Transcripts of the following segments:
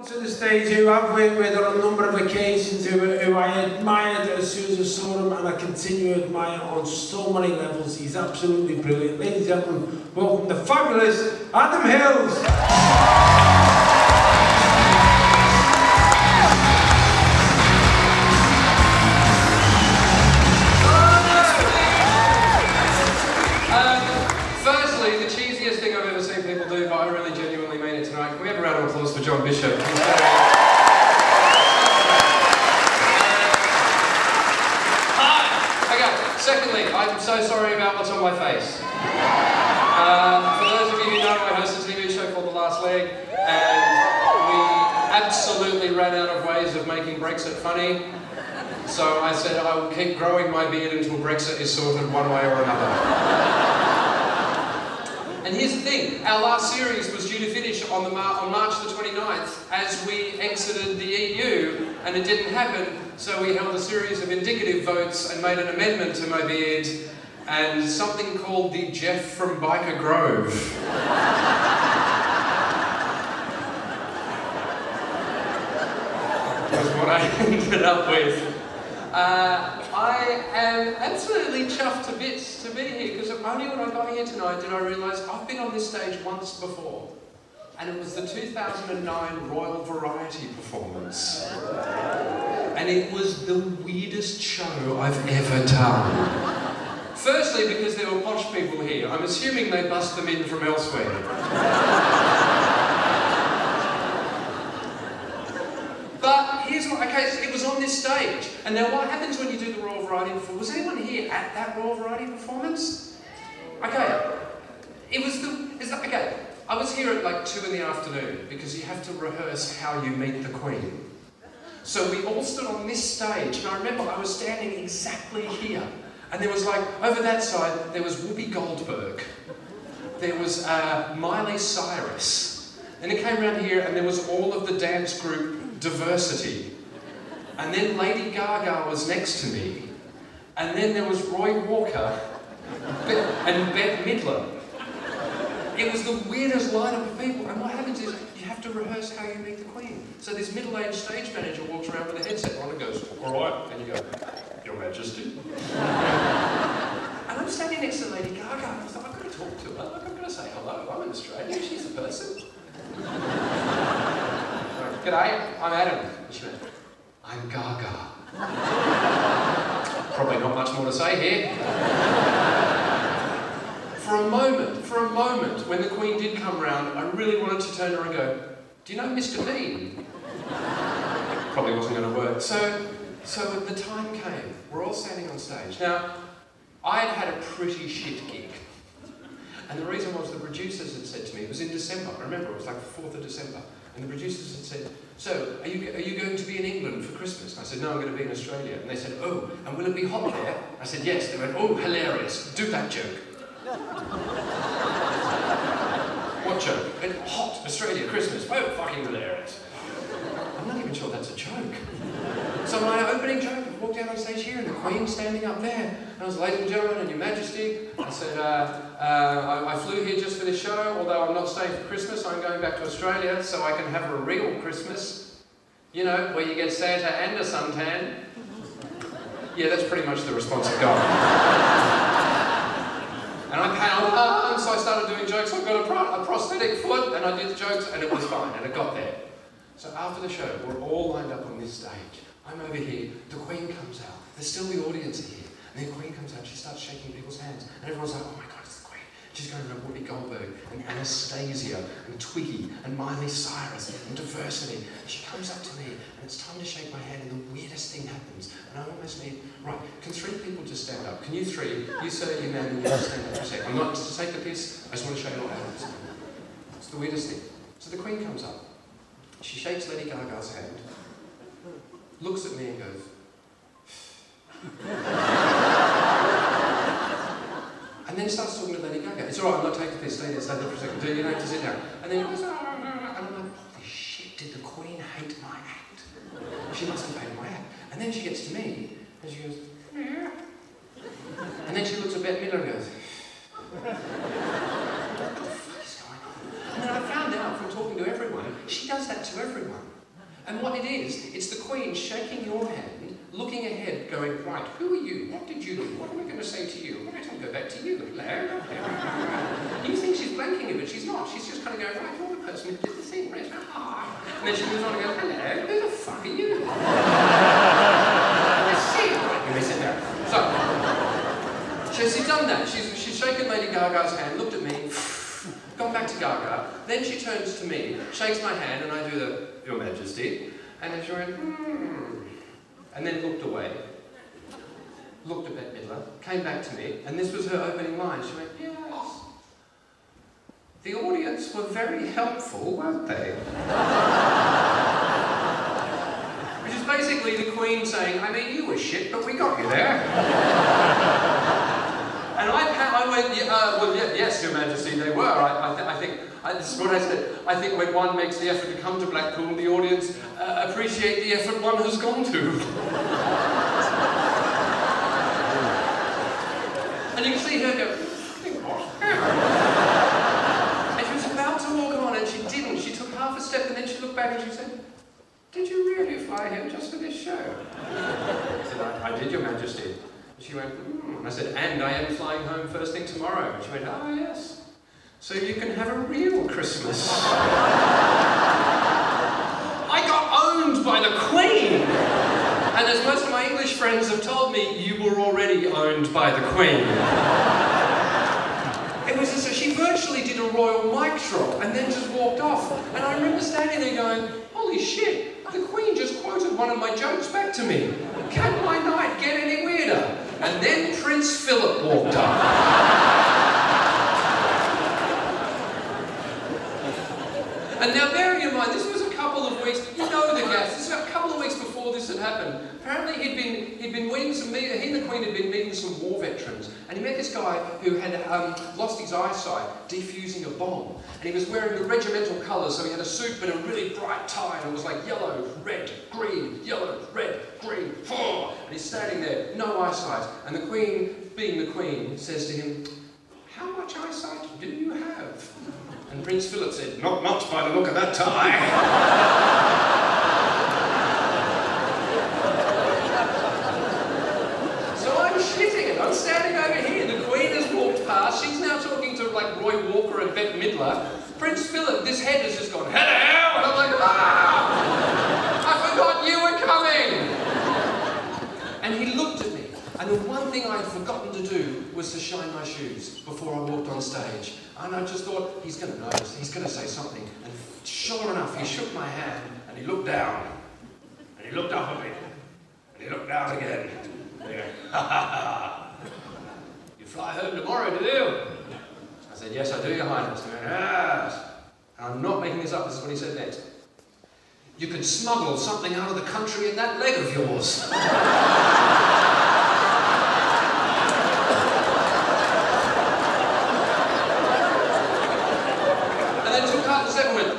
To the stage who I've worked with on a number of occasions, who I admired as soon as I saw him, and I continue to admire on so many levels. He's absolutely brilliant. Ladies and gentlemen, welcome the fabulous Adam Hills. Firstly, the cheesiest thing I've ever seen people do, but I really genuinely mean it tonight. Can we have a round of applause for John Bishop? Hi! Okay, secondly, I'm so sorry about what's on my face. For those of you who know, I host a TV show called The Last Leg, and we absolutely ran out of ways of making Brexit funny. So I said I will keep growing my beard until Brexit is sorted one way or another. And here's the thing, our last series was due to finish on March the 29th as we exited the EU, and it didn't happen, so we held a series of indicative votes and made an amendment to my beard, and something called the Jeff from Biker Grove. Was what I ended up with. I am absolutely chuffed to bits to be here, because only when I got here tonight did I realise I've been on this stage once before, and it was the 2009 Royal Variety performance, and it was the weirdest show I've ever done. Firstly, because there were posh people here. I'm assuming they bust them in from elsewhere. But here's what, okay, so it was on this stage. And now what happens when you do the Royal Variety performance? Was anyone here at that Royal Variety performance? Okay. Okay, I was here at like 2 in the afternoon because you have to rehearse how you meet the Queen. So we all stood on this stage, and I remember I was standing exactly here. And there was like, over that side, there was Whoopi Goldberg. There was Miley Cyrus. Then it came around here, and there was all of the dance group Diversity. And then Lady Gaga was next to me. And then there was Roy Walker and Bette Midler. It was the weirdest lineup of people. And what happens is you have to rehearse how you meet the Queen. So this middle-aged stage manager walks around with a headset on and goes, "All right," and you go, "Your Majesty." And I'm standing next to Lady Gaga, and I thought, I've got to talk to her. Like, I've got to say hello. I'm an Australian. She's a person. "G'day, I'm Adam." And she went, "I'm Gaga." Probably not much more to say here. For a moment, when the Queen did come round, I really wanted to turn to her and go, "Do you know Mr. Bean?" Probably wasn't going to work. So the time came. We're all standing on stage. Now, I'd had a pretty shit gig. And the reason was the producers had said to me, it was in December, I remember it was like the 4th of December, and the producers had said, "So, are you going to be in England for Christmas?" And I said, "No, I'm going to be in Australia." And they said, "Oh, and will it be hot there?" I said, "Yes." They went, "Oh, hilarious, do that joke." "What joke?" And hot, Australia, Christmas, oh, fucking hilarious. I'm not even sure that's a joke. So my opening joke, I walked out on stage here and the Queen's standing up there. And I was, "Ladies and gentlemen, and Your Majesty," I said, I flew here just for this show, although I'm not staying for Christmas, I'm going back to Australia so I can have a real Christmas. You know, where you get Santa and a suntan. Yeah, that's pretty much the response I got. And I panelled and so I started doing jokes. I've got a prosthetic foot, and I did the jokes, and it was fine, and it got there. So after the show, we're all lined up on this stage. I'm over here, the Queen comes out, there's still the audience here, and then the Queen comes out, she starts shaking people's hands, and everyone's like, "Oh my God, it's the Queen." She's going around Whoopi Goldberg, and Anastasia, and Twiggy, and Miley Cyrus, and Diversity. And she comes up to me, and it's time to shake my hand, and the weirdest thing happens. And I almost need, right, can 3 people just stand up? Can you 3, you sir, you man, and you just stand up for a second? I'm not to take the piss, I just want to show you what happens. It's the weirdest thing. So the Queen comes up. She shakes Lady Gaga's hand, looks at me and goes, and then starts talking to Lady Gaga. "It's all right, I'm not taking this, stay there for a second. Do you have to sit down?" And then he goes, and I'm like, holy shit, did the Queen hate my act? She must have hated my act. And then she gets to me, and she goes, "Yeah." And then she looks at Bette Midler and goes, "What the fuck is going on?" And then I found out from talking to everyone, she does that to everyone. And what it is, it's the Queen shaking your hand, looking ahead, going, right, who are you? What did you do? What am I going to say to you? Right, I'll go back to you. You think she's blanking you, but she's not. She's just kind of going, right, you're the person who did the thing, right? And then she moves on and goes, hello, who the fuck are you? You may sit down. So she's done that. She's shaken Lady Gaga's hand, looked at me, gone back to Gaga, then she turns to me, shakes my hand, and I do the, Your Majesty, and then she went, and then looked away, looked at Bette Midler, came back to me, and this was her opening line. She went, yes. The audience were very helpful, weren't they? Which is basically the Queen saying, I mean, you were shit, but we got you there. And I went, well, yes, Your Majesty, they were. I think, this is what I said, I think when one makes the effort to come to Blackpool, the audience appreciate the effort one has gone to. And you can see her go, think what? And she was about to walk on, and she didn't. She took half a step, and then she looked back and she said, did you really fly here just for this show? I said, I did, Your Majesty. She went, And I said, and I am flying home first thing tomorrow. And she went, oh yes. So you can have a real Christmas. I got owned by the Queen! And as most of my English friends have told me, you were already owned by the Queen. It was as if she virtually did a royal mic drop and then just walked off. And I remember standing there going, holy shit, the Queen just quoted one of my jokes back to me. Can my night get any weirder? And then Prince Philip walked up. And now bearing in mind, this was a couple of weeks, you know the gas, this was a couple of weeks before this had happened. Apparently he'd been meeting he and the Queen had been meeting some war veterans, and he met this guy who had lost his eyesight defusing a bomb. And he was wearing the regimental colours, so he had a suit but a really bright tie, and it was like yellow, red, green, yellow, red, green, and he's standing there, no eyesight. And the Queen, being the Queen, says to him, how much eyesight do you have? And Prince Philip said, not much by the look of that tie. So I'm shitting it. I'm standing over here. The Queen has walked past. She's now talking to like Roy Walker and Bette Midler. Prince Philip, this head has just gone, hello! And I'm like, ah! I forgot you were coming! And he looked at me. And the one thing I had forgotten to do was to shine my shoes before I walked on stage. And I just thought, he's going to notice, he's going to say something. And sure enough, he shook my hand, and he looked down. And he looked up at me. And he looked down again. And he went, ha ha ha. You fly home tomorrow, do you? I said, yes, I do, Your Highness. And he went, yes. And I'm not making this up, this is what he said next. You could smuggle something out of the country in that leg of yours.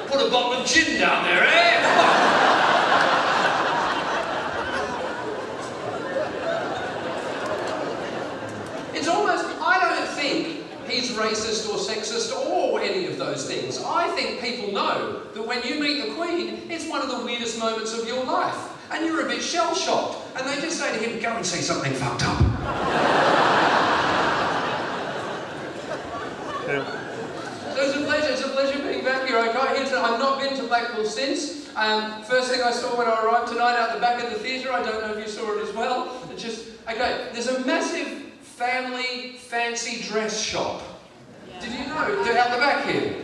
Put a bottle of gin down there, eh? It's almost, I don't think he's racist or sexist or any of those things. I think people know that when you meet the Queen, it's one of the weirdest moments of your life. And you're a bit shell-shocked. And they just say to him, go and see something fucked up. It's a pleasure being back here. I got here tonight. I've not been to Blackpool since. First thing I saw when I arrived tonight out the back of the theatre, I don't know if you saw it as well. It's just, okay, there's a massive family fancy dress shop. Yeah. Did you know? They're out the back here.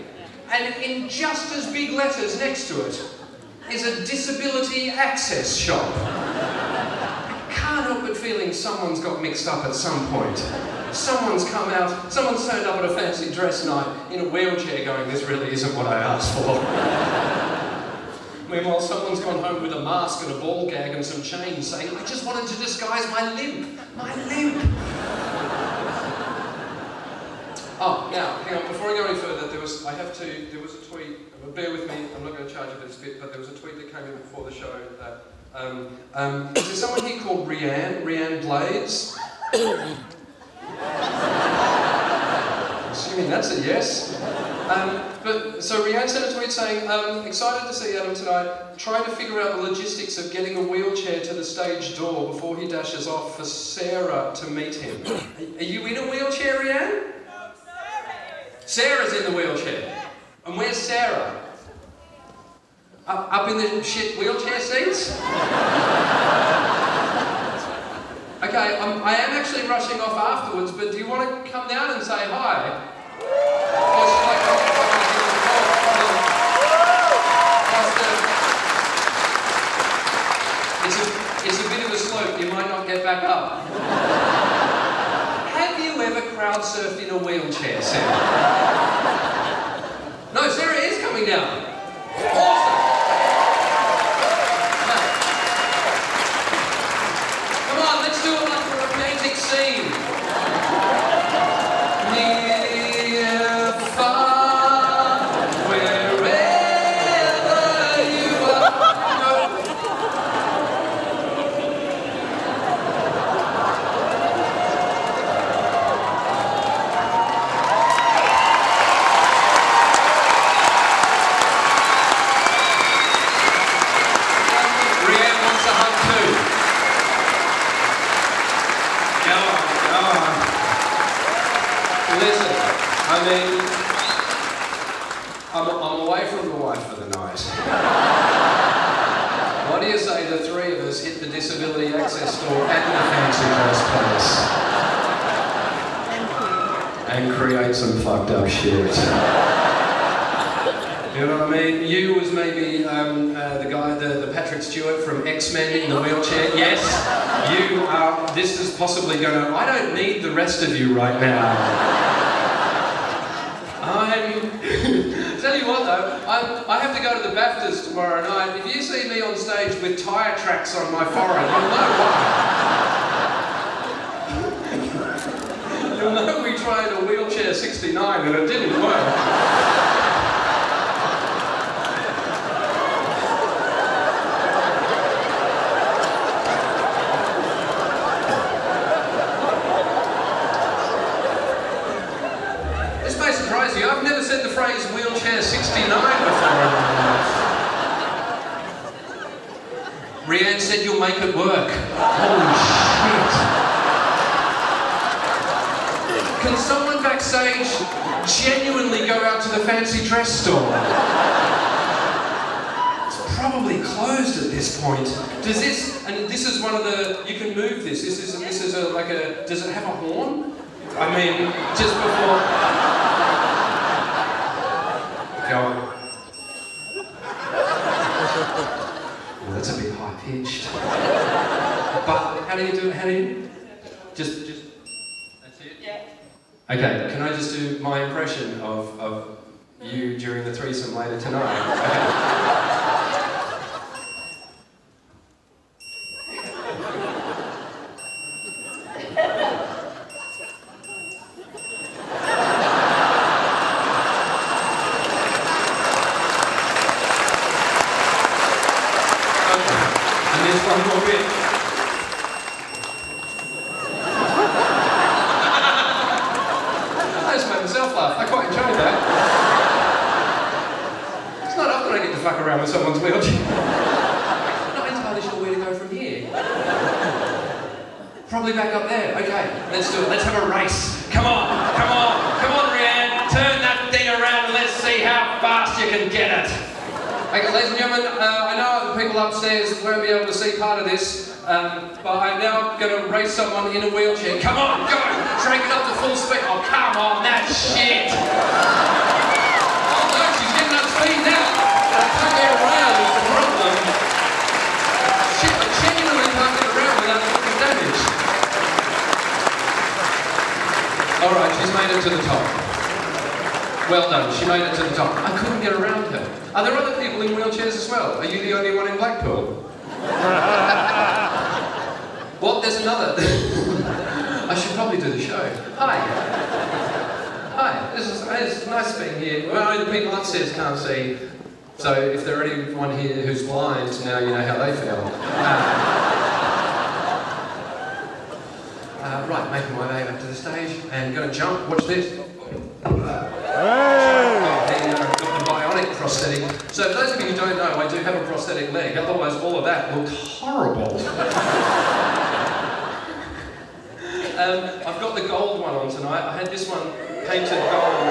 And in just as big letters next to it is a disability access shop. I can't help but feeling someone's got mixed up at some point. Someone's come out, someone's turned up at a fancy dress night in a wheelchair going, this really isn't what I asked for. Meanwhile, someone's gone home with a mask and a ball gag and some chains saying, I just wanted to disguise my limp. My limp. Oh, now, hang on, before I go any further, there was a tweet, bear with me, I'm not going to charge you for this bit, but there was a tweet that came in before the show that, is there someone here called Rhiann Blades? assuming that's a yes. But so Rianne sent a tweet saying, excited to see Adam tonight, trying to figure out the logistics of getting a wheelchair to the stage door before he dashes off for Sarah to meet him. Are you in a wheelchair, Rianne? No, Sarah is. Sarah's in the wheelchair. And where's Sarah? Up in the shit wheelchair seats? Okay, I am actually rushing off afterwards, but do you want to come down and say hi? Or should I come and it's a bit of a slope, you might not get back up. Have you ever crowd surfed in a wheelchair, Sarah? No, Sarah is coming down. Awesome! Come on, let's do it like a romantic scene. Near, far, wherever you are. Rianne wants a hug too. Listen, I mean, I'm away from the wife for the night. What do you say the three of us hit the disability access store at the fancy dress place and create some fucked up shit? You know what I mean? You was maybe the guy, the Patrick Stewart from X-Men in the wheelchair. Yes, you are. This is possibly going to. I don't need the rest of you right now. Tell you what though, I have to go to the BAFTAs tomorrow night. If you see me on stage with tyre tracks on my forehead, you'll know why. You'll know we tried a wheelchair 69 and it didn't work. I've never said the phrase wheelchair 69 before in my life. Rianne said you'll make it work. Holy shit. Can someone backstage genuinely go out to the fancy dress store? It's probably closed at this point. Does this, and this is one of the, you can move this. This is like a, does it have a horn? I mean, just before. Go on. Well, that's a bit high pitched. But how do you do it? How do you? Just. That's it. Yeah. Okay. Can I just do my impression of you during the threesome later tonight? Okay. One more bit. I just made myself laugh. I quite enjoyed that. It's not often I get to fuck around with someone's wheelchair. I'm not entirely sure where to go from here. Probably back up there. Okay, let's do it. Let's have a race. Come on, come on, come on, Rianne. Turn that thing around and let's see how fast you can get it. Okay, ladies and gentlemen, I know the people upstairs won't be able to see part of this, but I'm now going to race someone in a wheelchair. Come on, go! Crank it up to full speed. Oh, come on, that shit! Oh no, she's getting up speed now. I can't get around is the problem. Shit, I genuinely can't get around without doing damage. Alright, she's made it to the top. Well done, she made it to the top. I couldn't get around her. Are there other people in wheelchairs as well? Are you the only one in Blackpool? What? There's another. I should probably do the show. Hi. Hi. It's nice being here. Well, the people upstairs can't see, so if there are anyone here who's blind, now you know how they feel. Right, making my way back to the stage and going to jump. Watch this. Got the bionic prosthetic. So for those of you who don't know, I do have a prosthetic leg. Otherwise, all of that looked horrible. I've got the gold one on tonight. I had this one painted gold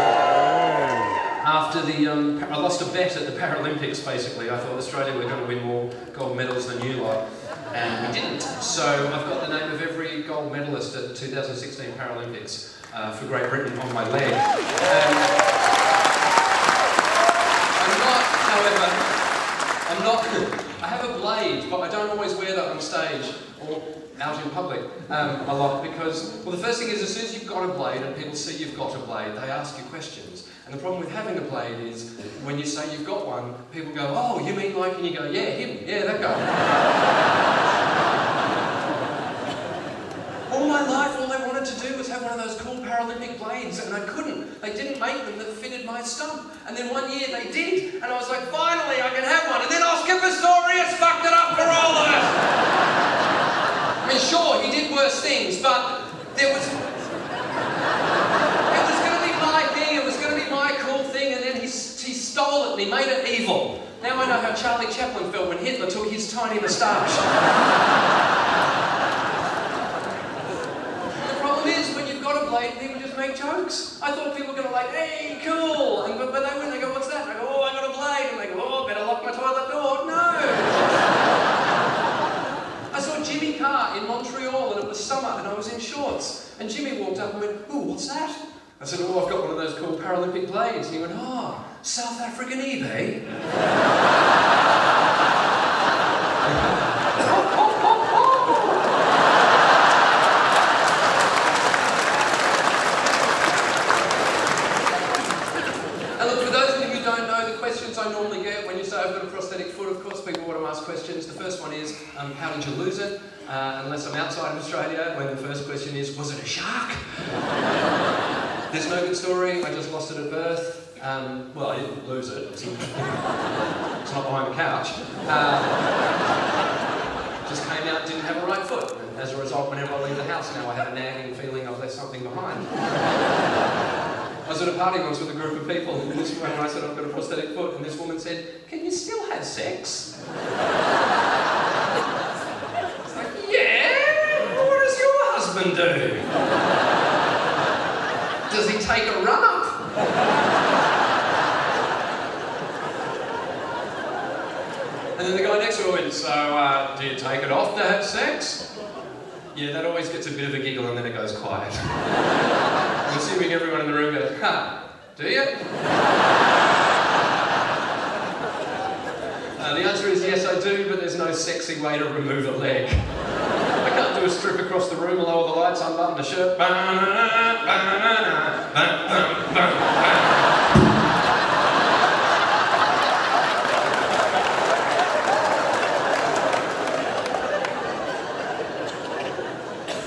after the... I lost a bet at the Paralympics, basically. I thought Australia were going to win more gold medals than you lot, and we didn't. So I've got the name of every gold medalist at the 2016 Paralympics for Great Britain on my leg. I have a blade, but I don't always wear that on stage or out in public a lot because, well, the first thing is as soon as you've got a blade and people see you've got a blade, they ask you questions. And the problem with having a blade is when you say you've got one, people go, oh, you mean like, and you go, yeah, him, yeah, that guy. All my life, all I wanted to do was have one of those cool Paralympic blades, and I couldn't. They didn't make them that fitted my stump. And then one year they did, and I was like, finally, I can have one. And then Oscar Pistorius fucked it up for all of us. I mean, sure, he did worse things, but there was... It was going to be my thing, it was going to be my cool thing, and then he stole it and he made it evil. Now I know how Charlie Chaplin felt when Hitler took his tiny moustache. People just make jokes. I thought people were going to like, hey, cool. And, but they wouldn't. They go, what's that? And I go, oh, I got a blade. And they go, oh, better lock my toilet door. No. I saw Jimmy Carr in Montreal and it was summer and I was in shorts. And Jimmy walked up and went, ooh, what's that? I said, oh, I've got one of those cool Paralympic blades. And he went, oh, South African eBay? I normally get when you say I've got a prosthetic foot, of course people want to ask questions. The first one is, how did you lose it? Unless I'm outside of Australia, when the first question is, was it a shark? There's no good story, I just lost it at birth. Well, I didn't lose it, it's not behind the couch. Just came out, didn't have a right foot. And as a result, whenever I leave the house now, I have a nagging feeling I've left something behind. I was at a party once with a group of people, and I said, I've got a prosthetic foot, and this woman said, can you still have sex? It's like, yeah, what does your husband do? Does he take a run-up? And then the guy next to her went, so, do you take it off to have sex? Yeah, that always gets a bit of a giggle and then it goes quiet. I'm assuming everyone in the room goes, huh, do you? The answer is yes, I do, but there's no sexy way to remove a leg. I can't do a strip across the room, lower the lights, unbutton the shirt.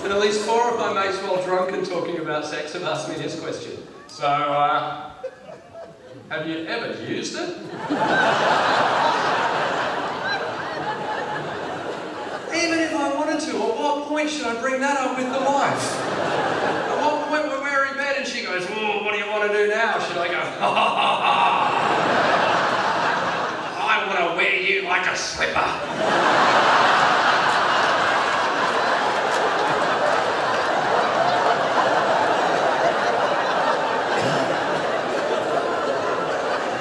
And at least 4 of my mates, while drunk and talking about sex, have asked me this question. So, have you ever used it? Even if I wanted to, at what point should I bring that up with the wife? At what point when we're in bed and she goes, oh, what do you want to do now? Should I go, ha ha ha ha, I want to wear you like a slipper.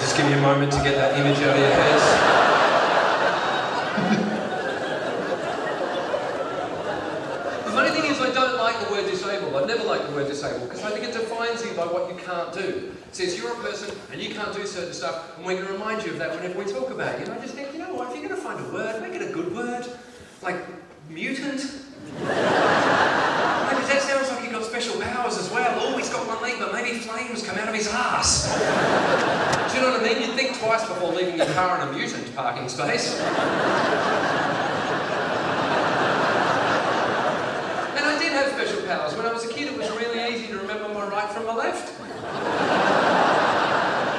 Just give me a moment to get that image out of your face. The funny thing is I don't like the word disabled. I've never liked the word disabled because I think it defines you by what you can't do. It says you're a person and you can't do certain stuff and we're going to remind you of that whenever we talk about you. And I just think, you know what, if you're going to find a word, make it a good word. Like mutant. Maybe that sounds like you've got special powers as well. Oh, he's got one leg, but maybe flames come out of his ass. Do you know what I mean? You'd think twice before leaving your car in a mutant parking space. And I did have special powers. When I was a kid, it was really easy to remember my right from my left.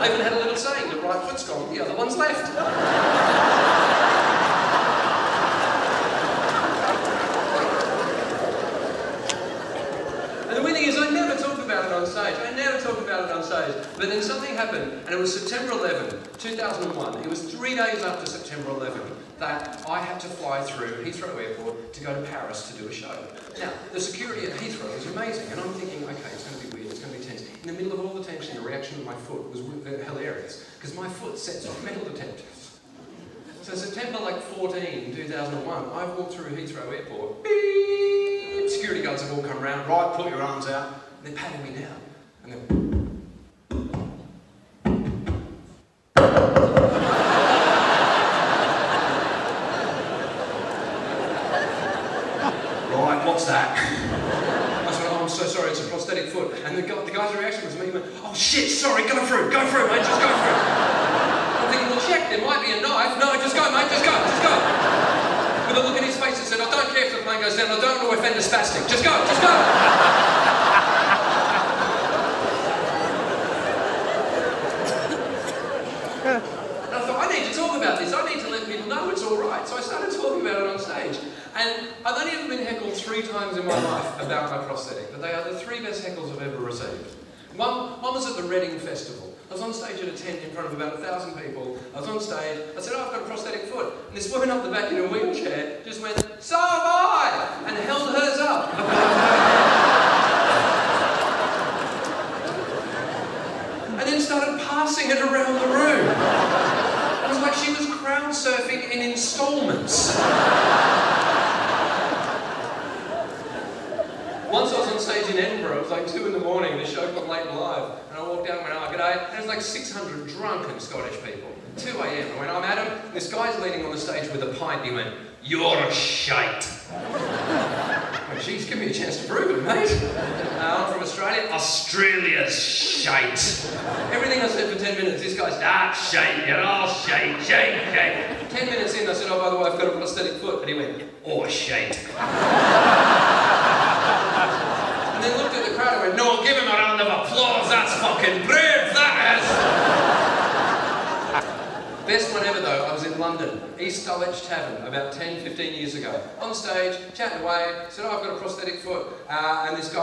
I even had a little saying, the right foot's gone, the other one's left. And the weird thing is, I never talk about it on stage. And it was September 11, 2001. It was 3 days after September 11 that I had to fly through Heathrow Airport to go to Paris to do a show. Now, the security at Heathrow is amazing, and I'm thinking, okay, it's going to be weird, it's going to be tense. In the middle of all the tension, the reaction of my foot was hilarious, because my foot sets off metal detectors. So September 14, 2001, I walked through Heathrow Airport, beep, security guards have all come round, right, put your arms out, and they're patting me down. And then, right, what's that? I said, oh, I'm so sorry, it's a prosthetic foot. And the guy's reaction was me, he went, oh shit, sorry, go through, mate, just go through. I'm thinking, well, check, there might be a knife. No, just go, mate, just go. With a look in his face and said, I don't care if the plane goes down, I don't want to offend a spastic. Just go. And I thought, I need to talk about this. I need to let people know it's all right. So I started talking about it on stage. And I've only ever been heckled 3 times in my life about my prosthetic, but they are the 3 best heckles I've ever received. One was at the Reading Festival. I was on stage at a tent in front of about 1,000 people. I was on stage, I said, oh, I've got a prosthetic foot. And this woman up the back in a wheelchair just went, so have I! And held hers up. And then started passing it around the room. It was like she was crowd surfing in installments. Once I was on stage in Edinburgh, it was like 2 in the morning, the show got late and live, and I walked out and went, oh, g'day, and there was like 600 drunken Scottish people. 2 a.m. I went, I'm Adam, and this guy's leaning on the stage with a pint, and he went, you're a shite. I went, geez, give me a chance to prove it, mate. I'm from Australia. Australia's shite. Everything I said for 10 minutes, this guy's, shite, you're all shite. 10 minutes in, I said, oh, by the way, I've got a prosthetic foot, and he went, oh, shite. And then looked at the crowd and went, no, give him a round of applause, that's fucking brave, that is! Best one ever though, I was in London, East Dulwich Tavern, about 10, 15 years ago. On stage, chatting away, said, oh, I've got a prosthetic foot, and this guy